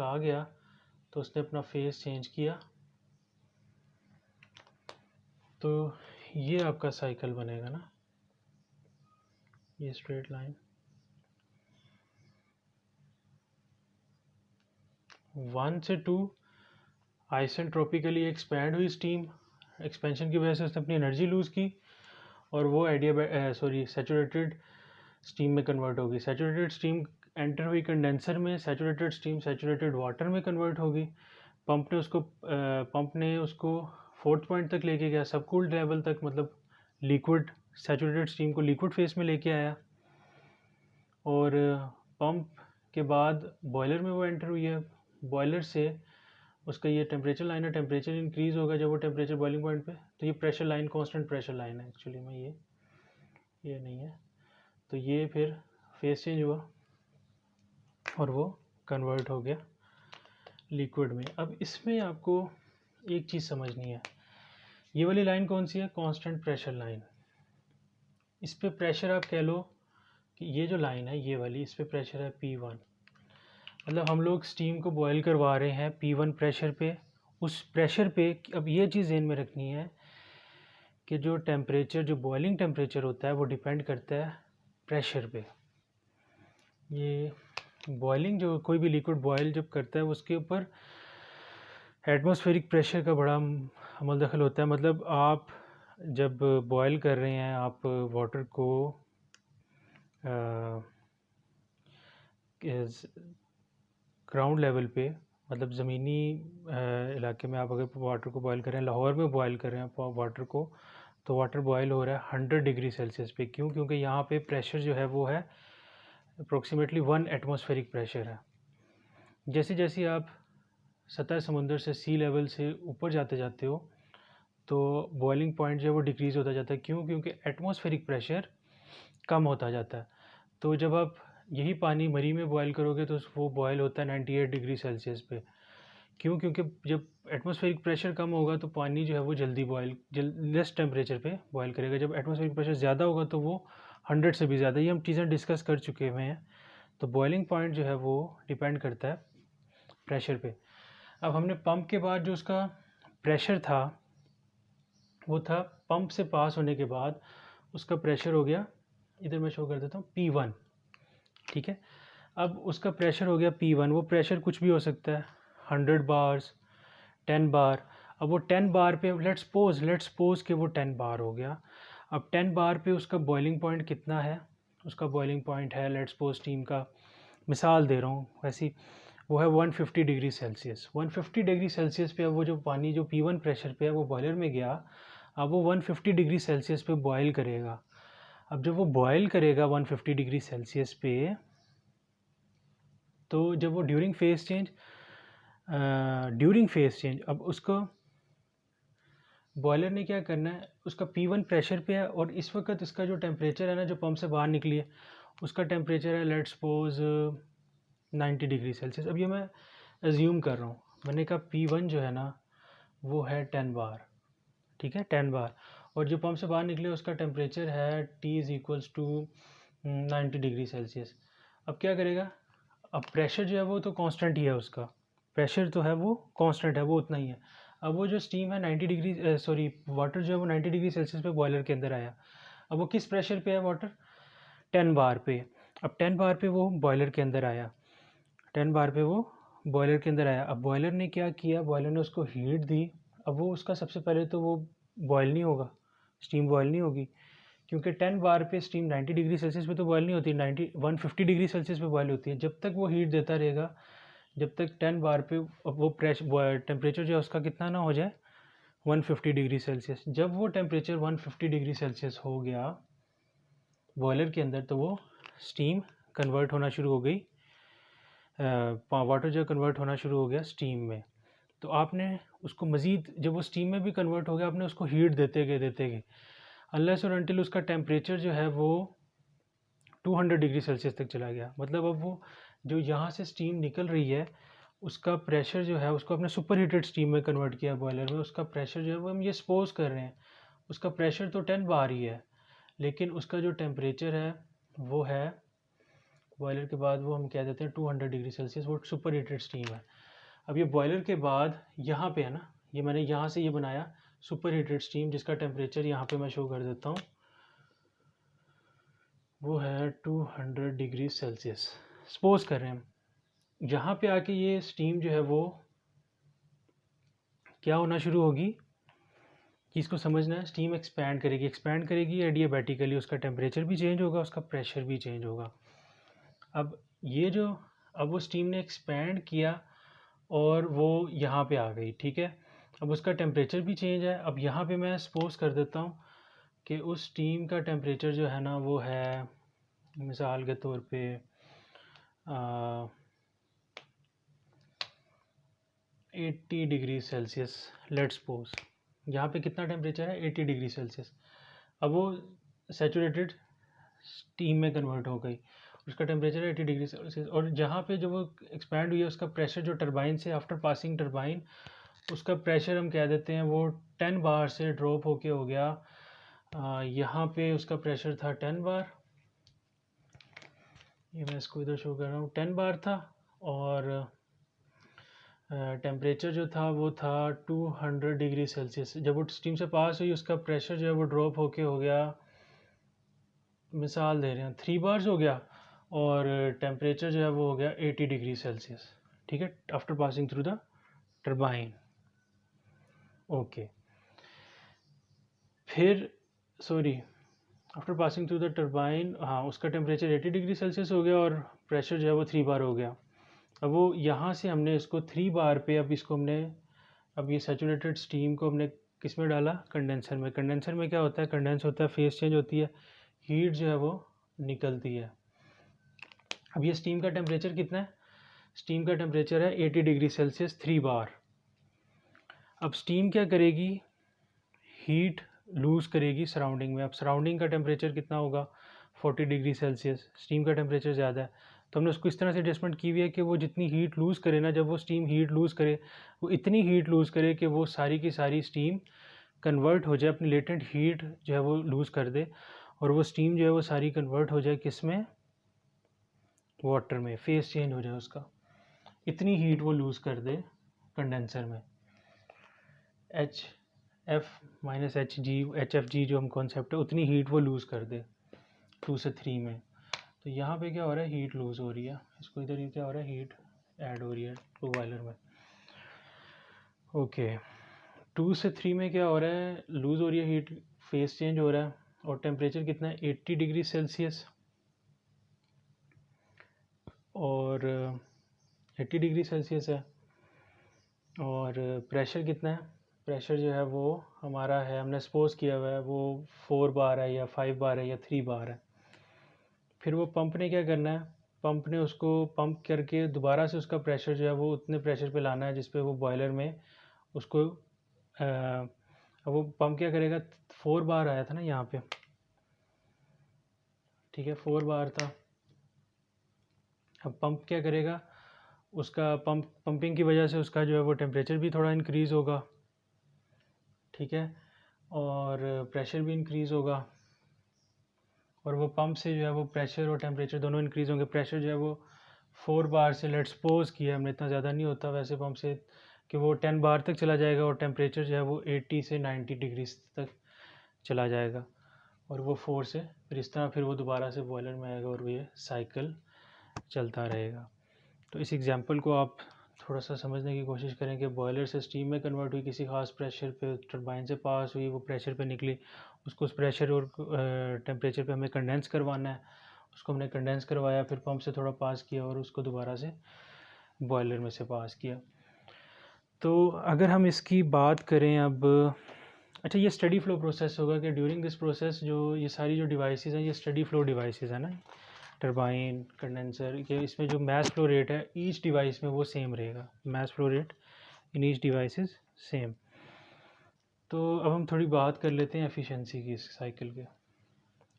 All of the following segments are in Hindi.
आ गया तो उसने अपना फेस चेंज किया, तो ये आपका साइकिल बनेगा ना, ये स्ट्रेट लाइन 1 से 2 आइसेंट्रोपिकली एक्सपैंड हुई स्टीम, एक्सपेंशन की वजह से उसने अपनी एनर्जी लूज़ की और वो सैचुरेटेड स्टीम में कन्वर्ट होगी। सैचुरेटेड स्टीम एंटर हुई कंडेंसर में, सैचुरेटेड स्टीम सैचुरेटेड वाटर में कन्वर्ट होगी। पंप ने उसको 4th पॉइंट तक लेके गया, सब कूल्ड लेवल तक, मतलब लिक्विड सैचुरेटेड स्टीम को लिक्विड फेस में लेके आया। और पंप के बाद बॉयलर में वो एंटर हुई है। बॉयलर से उसका ये टेम्परेचर लाइन है, टेम्परेचर इंक्रीज़ होगा जब वो टेम्परेचर बॉइलिंग पॉइंट पे, तो ये pressure line constant pressure line है एक्चुअली में, ये नहीं है। तो ये फिर फेस चेंज हुआ और वो कन्वर्ट हो गया लिक्विड में। अब इसमें आपको एक चीज़ समझनी है, ये वाली लाइन कौन सी है, कांस्टेंट प्रेशर लाइन। इस पे प्रेशर आप कह लो कि ये जो लाइन है ये वाली, इस पे प्रेशर है P1, मतलब हम लोग स्टीम को बॉयल करवा रहे हैं P1 प्रेशर पे। उस प्रेशर पे अब ये चीज़ ध्यान में रखनी है कि जो टेम्परेचर, जो बॉइलिंग टेम्परेचर होता है वो डिपेंड करता है प्रेशर पे। ये बॉइलिंग, जो कोई भी लिक्विड बॉयल जब करता है उसके ऊपर एटमॉस्फेरिक प्रेशर का बड़ा अमल दखल होता है। मतलब आप जब बॉयल कर रहे हैं, आप वाटर को ग्राउंड लेवल पे, मतलब ज़मीनी इलाके में आप अगर वाटर को बॉयल कर रहे हैं, लाहौर में बॉयल कर रहे हैं वाटर को, तो वाटर बॉयल हो रहा है 100 डिग्री सेल्सियस पे। क्यों? क्योंकि यहाँ पे प्रेशर जो है वो है अप्रोक्सीमेटली 1 एटमॉस्फेरिक प्रेशर है। जैसे जैसे आप सतह समुंदर से, सी लेवल से ऊपर जाते जाते हो, तो बॉइलिंग पॉइंट जो है वो डिक्रीज़ होता जाता है। क्यों? क्योंकि एटमॉस्फेरिक प्रेशर कम होता जाता है। तो जब आप यही पानी मरी में बॉयल करोगे तो वो बॉयल होता है 98 डिग्री सेल्सियस पे। क्यों? क्योंकि जब एटमॉस्फेरिक प्रेशर कम होगा तो पानी जो है वो जल्दी लेस टेम्परेचर पे बॉयल करेगा। जब एटमॉस्फेरिक प्रेशर ज़्यादा होगा तो वो 100 से भी ज़्यादा, ये हम चीज़ें डिस्कस कर चुके हुए हैं। तो बॉइलिंग पॉइंट जो है वो डिपेंड करता है प्रेशर पे। अब हमने पंप के बाद जो उसका प्रेशर था वो था, पंप से पास होने के बाद उसका प्रेशर हो गया, इधर मैं शो कर देता हूँ, P1, ठीक है। अब उसका प्रेशर हो गया P1, वो प्रेशर कुछ भी हो सकता है, 100 बार्स, 10 बार। अब वो 10 बार पे लेट्स सपोज कि वो 10 बार हो गया। अब 10 बार पे उसका बॉइलिंग पॉइंट कितना है, उसका बॉइलिंग पॉइंट है, लेट्स सपोज स्टीम का मिसाल दे रहा हूँ वैसी, वो है 150 डिग्री सेल्सियस। 150 डिग्री सेल्सियस पे अब वो जो पानी जो P1 प्रेशर पे है वो बॉयलर में गया, अब वो 150 डिग्री सेल्सियस पे बॉयल करेगा। अब जब वो बॉयल करेगा 150 डिग्री सेल्सियस पे, तो जब वो ड्यूरिंग फेस चेंज अब उसको बॉयलर ने क्या करना है, उसका P1 प्रेशर पे है और इस वक्त इसका जो टेम्परेचर है ना, जो पंप से बाहर निकली है उसका टेम्परेचर है लेट्स सपोज 90 डिग्री सेल्सियस। अब ये मैं एज्यूम कर रहा हूँ, मैंने कहा P1 जो है ना वो है 10 बार, ठीक है, 10 बार, और जो पंप से बाहर निकले उसका टेम्परेचर है T is equals to 90 degree Celsius. अब क्या करेगा, अब प्रेशर जो है वो तो कांस्टेंट ही है, उसका प्रेशर तो है वो कांस्टेंट है, वो उतना ही है। अब वो जो स्टीम है 90 डिग्री वाटर जो है वो 90 डिग्री सेल्सियस पे बॉयलर के अंदर आया। अब वो किस प्रेशर पे है वाटर, 10 बार पे। अब 10 बार पे वो बॉयलर के अंदर आया, 10 बार पे वो बॉयलर के अंदर आया। अब बॉयलर ने क्या किया, बॉयलर ने उसको हीट दी। अब वो उसका सबसे पहले तो वो बॉयल नहीं होगा, स्टीम बॉयल नहीं होगी, क्योंकि 10 बार पे स्टीम 90 डिग्री सेल्सियस पे तो बॉयल नहीं होती, 150 डिग्री सेल्सियस पे बॉयल होती है। जब तक वो हीट देता रहेगा, जब तक 10 बार पे वो टेम्परेचर जो है उसका कितना ना हो जाए, 150 डिग्री सेल्सियस। जब वो टेम्परेचर 150 डिग्री सेल्सियस हो गया बॉयलर के अंदर, तो वो स्टीम कन्वर्ट होना शुरू हो गई, वाटर जो कन्वर्ट होना शुरू हो गया स्टीम में। तो आपने उसको मज़ीद, जब वो स्टीम में भी कन्वर्ट हो गया, आपने उसको हीट देते गए अनलेस और अनटिल उसका टेम्परेचर जो है वो 200 डिग्री सेल्सियस तक चला गया। मतलब अब वो जो यहाँ से स्टीम निकल रही है उसका प्रेशर जो है उसको आपने सुपर हीटेड स्टीम में कन्वर्ट किया बॉयलर में। उसका प्रेशर जो है वो हम ये सपोज कर रहे हैं, उसका प्रेशर तो 10 बार ही है, लेकिन उसका जो टेम्परेचर है वो है बॉयलर के बाद वो हम कह देते हैं 200 डिग्री सेल्सियस, वो सुपर हीटेड स्टीम है। अब ये बॉयलर के बाद यहाँ पे है ना, ये मैंने यहाँ से ये बनाया सुपर हीटेड स्टीम, जिसका टेम्परेचर यहाँ पे मैं शो कर देता हूँ, वो है 200 डिग्री सेल्सियस। सपोज कर रहे हैं हम यहाँ पे आके ये स्टीम जो है वो क्या होना शुरू होगी, कि इसको समझना है। स्टीम एक्सपैंड करेगी एडियाबैटिकली, उसका टेम्परेचर भी चेंज होगा, उसका प्रेशर भी चेंज होगा। अब वो स्टीम ने एक्सपैंड किया और वो यहाँ पे आ गई, ठीक है। अब उसका टेम्परेचर भी चेंज है। अब यहाँ पे मैं सपोज कर देता हूँ कि उस स्टीम का टेम्परेचर जो है ना वो है, मिसाल के तौर पे 80 डिग्री सेल्सियस। लेट्स सपोज यहाँ पे कितना टेम्परेचर है, 80 डिग्री सेल्सियस। अब वो सैचुरेटेड स्टीम में कन्वर्ट हो गई, उसका टेम्परेचर है 80 डिग्री सेल्सियस। और जहाँ पे जो वो एक्सपैंड हुई है, उसका प्रेशर जो टरबाइन से आफ्टर पासिंग टरबाइन, उसका प्रेशर हम कह देते हैं वो 10 बार से ड्रॉप होके हो गया, यहाँ पे उसका प्रेशर था 10 बार, ये मैं इसको इधर शो कर रहा हूँ, 10 बार था। और टेम्परेचर जो था वो था 200 डिग्री सेल्सियस। जब वो स्टीम से पास हुई, उसका प्रेशर जो है वो ड्रॉप होके हो गया, मिसाल दे रहे हैं 3 बार्स हो गया, और टेम्परेचर जो है वो हो गया 80 डिग्री सेल्सियस, ठीक है, after passing through the turbine. Okay, फिर sorry, after passing through the turbine, हाँ, उसका टेम्परेचर 80 डिग्री सेल्सियस हो गया और प्रेशर जो है वो 3 बार हो गया। अब वो यहाँ से हमने इसको 3 बार पे, अब ये सैचुरेटेड स्टीम को हमने किस में डाला, कंडेंसर में। कंडेंसर में क्या होता है, कंडेंस होता है, फेस चेंज होती है, हीट जो है वो निकलती है। अब ये स्टीम का टेम्परेचर कितना है, स्टीम का टेम्परेचर है 80 डिग्री सेल्सियस 3 बार। अब स्टीम क्या करेगी, हीट लूज़ करेगी सराउंडिंग में। अब सराउंडिंग का टेम्परेचर कितना होगा, 40 डिग्री सेल्सियस, स्टीम का टेम्परेचर ज़्यादा है, तो हमने उसको इस तरह से एडजस्टमेंट की हुई है कि वो जितनी हीट लूज़ करे ना, जब वो स्टीम हीट लूज़ करे, वो इतनी हीट लूज़ करे कि वो सारी की सारी स्टीम कन्वर्ट हो जाए, अपनी लेटेंट हीट जो है वो लूज़ कर दे, और वो स्टीम जो है वो सारी कन्वर्ट हो जाए किस में, वाटर में, फेस चेंज हो जाए उसका, इतनी हीट वो लूज़ कर दे कंडेंसर में। HF- जो हम कॉन्सेप्ट है, उतनी हीट वो लूज़ कर दे 2 से 3 में। तो यहाँ पे क्या हो रहा है, हीट लूज़ हो रही है, इसको इधर ये क्या हो रहा है, हीट ऐड हो रही है टू बॉयलर में। ओके, 2 से 3 में क्या हो रहा है, लूज़ हो रही है हीट, फेस चेंज हो रहा है, और टेम्परेचर कितना है, 80 डिग्री सेल्सियस, और 80 डिग्री सेल्सियस है। और प्रेशर कितना है, प्रेशर जो है वो हमारा है, हमने सपोज किया हुआ है वो 4 बार है या 5 बार है या 3 बार है। फिर वो पंप ने क्या करना है, पंप ने उसको पंप करके दोबारा से उसका प्रेशर जो है वो उतने प्रेशर पे लाना है जिस पे वो बॉयलर में उसको अब वो पंप क्या करेगा, 4 बार आया था ना यहाँ पे, ठीक है, 4 बार था। अब पंप क्या करेगा, उसका पंपिंग की वजह से उसका जो है वो टेम्परेचर भी थोड़ा इंक्रीज़ होगा, ठीक है, और प्रेशर भी इंक्रीज़ होगा, और वो पंप से जो है वो प्रेशर और टेम्परेचर दोनों इंक्रीज़ होंगे। प्रेशर जो है वो 4 बार से, लेट्स सपोज किया हमने, इतना ज़्यादा नहीं होता वैसे पंप से, कि वो 10 बार तक चला जाएगा, और टेम्परेचर जो है वो 80 से 90 डिग्री तक चला जाएगा, और वो 4 से फिर इस तरह फिर वो दोबारा से बॉयलर में आएगा, और ये साइकिल चलता रहेगा। तो इस एग्जांपल को आप थोड़ा सा समझने की कोशिश करें कि बॉयलर से स्टीम में कन्वर्ट हुई, किसी खास प्रेशर पे टरबाइन से पास हुई, वो प्रेशर पे निकली, उसको उस प्रेशर और टेम्परेचर पे हमें कंडेंस करवाना है, उसको हमने कंडेंस करवाया, फिर पंप से थोड़ा पास किया, और उसको दोबारा से बॉयलर में से पास किया। तो अगर हम इसकी बात करें अब, अच्छा, ये स्टडी फ्लो प्रोसेस होगा कि ड्यूरिंग दिस प्रोसेस जो ये सारी जो डिवाइसेस हैं, ये स्टडी फ्लो डिवाइसेस है ना, टरबाइन, कंडेंसर, ये इसमें जो मैस फ्लो रेट है ईच डिवाइस में वो सेम रहेगा, mass flow rate in each device is same. तो अब हम थोड़ी बात कर लेते हैं एफिशिएंसी की, इस साइकिल के।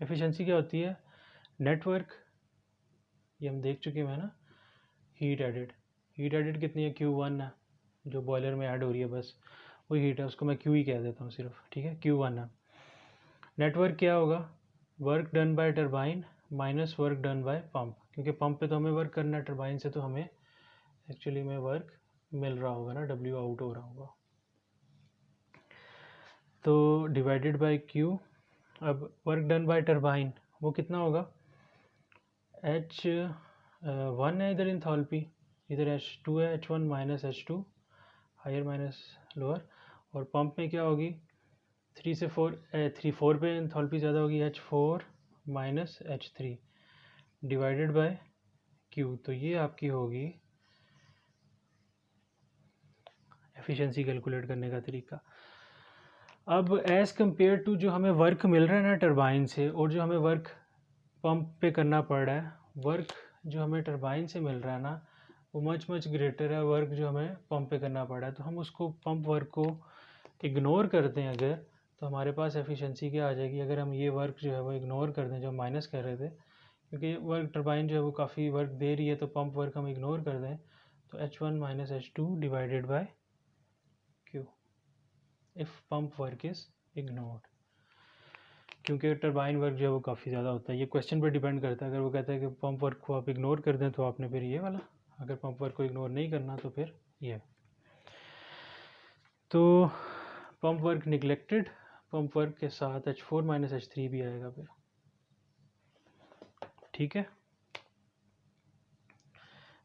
एफिशिएंसी क्या होती है, नेटवर्क, ये हम देख चुके हैं ना, हीट एडिड कितनी है, Q1 है, जो बॉयलर में ऐड हो रही है, बस वही हीट है, उसको मैं Q ही कह देता हूँ सिर्फ, ठीक है, Q1 है। नेटवर्क क्या होगा, work done by turbine minus work done bye pump, क्योंकि पंप पे तो हमें वर्क करना है, टरबाइन से तो हमें एक्चुअली में वर्क मिल रहा होगा ना, डब्ल्यू आउट हो रहा होगा। तो डिवाइडेड बाय क्यू, अब वर्क डन बाय टरबाइन वो कितना होगा, एच वन है इधर इंथॉल्पी, इधर एच टू है, H one minus H two, higher minus lower, और पंप में क्या होगी, 3 से 4 4 पे इंथॉल्पी ज़्यादा होगी, H four minus H three divided by Q. तो ये आपकी होगी एफिशिएंसी कैलकुलेट करने का तरीका। अब एज़ कम्पेयर टू जो हमें वर्क मिल रहा है ना टरबाइन से, और जो हमें वर्क पंप पे करना पड़ रहा है, वर्क जो हमें टरबाइन से मिल रहा है ना वो मच ग्रेटर है वर्क जो हमें पंप पे करना पड़ रहा है। तो हम उसको पंप वर्क को इग्नोर करते हैं अगर, तो हमारे पास एफिशिएंसी क्या आ जाएगी, अगर हम ये वर्क जो है वो इग्नोर कर दें जो हम माइनस कर रहे थे, क्योंकि वर्क टरबाइन जो है वो काफ़ी वर्क दे रही है, तो पंप वर्क हम इग्नोर कर दें, तो H one minus H two divided by Q if pump work is ignored, क्योंकि टरबाइन वर्क जो है वो काफ़ी ज़्यादा होता है। ये क्वेश्चन पर डिपेंड करता है, अगर वो कहता है कि पंप वर्क को आप इग्नोर कर दें तो आपने फिर ये वाला, अगर पंप वर्क को इग्नोर नहीं करना तो फिर ये। तो pump work neglected, pump work के साथ H four minus H three भी आएगा फिर, ठीक है।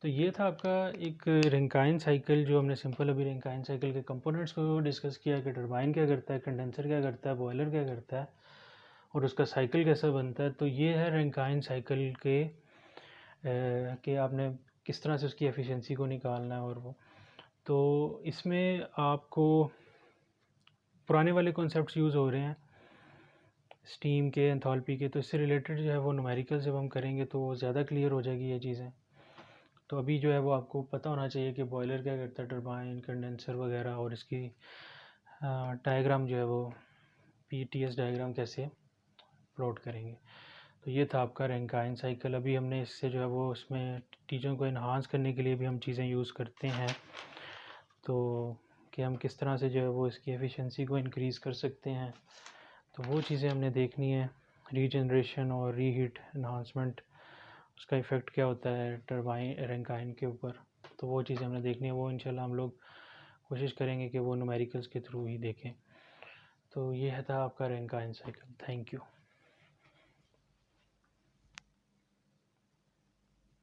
तो ये था आपका एक रैंकाइन साइकिल, जो हमने सिंपल अभी रैंकाइन साइकिल के कंपोनेंट्स को डिस्कस किया कि टरबाइन क्या करता है, कंडेंसर क्या करता है, बॉयलर क्या करता है, और उसका साइकिल कैसा बनता है। तो ये है रैंकाइन साइकिल के आपने किस तरह से उसकी एफिशिएंसी को निकालना है। और वो तो इसमें आपको पुराने वाले कॉन्सेप्ट्स यूज़ हो रहे हैं स्टीम के, एंथैल्पी के, तो इससे रिलेटेड जो है वो न्यूमेरिकल जब हम करेंगे तो ज़्यादा क्लियर हो जाएगी ये चीज़ें। तो अभी जो है वो आपको पता होना चाहिए कि बॉयलर क्या करता है, टरबाइन, कंडेंसर वगैरह, और इसकी डायग्राम जो है वो पीटीएस डायग्राम कैसे प्लॉट करेंगे। तो ये था आपका रैंकाइन साइकिल। अभी हमने इससे जो है वो उसमें चीज़ों को इन्हांस करने के लिए भी हम चीज़ें यूज़ करते हैं, तो कि हम किस तरह से जो है वो इसकी एफिशिएंसी को इंक्रीज़ कर सकते हैं। तो वो चीज़ें हमने देखनी है, रीजनरेशन और रीहीट एनहांसमेंट, उसका इफ़ेक्ट क्या होता है टरबाइन रैंकाइन के ऊपर। तो वो चीज़ें हमने देखनी है, वो इंशाल्लाह हम लोग कोशिश करेंगे कि वो न्यूमेरिकल्स के थ्रू ही देखें। तो ये था आपका रैंकाइन साइकिल। Thank you.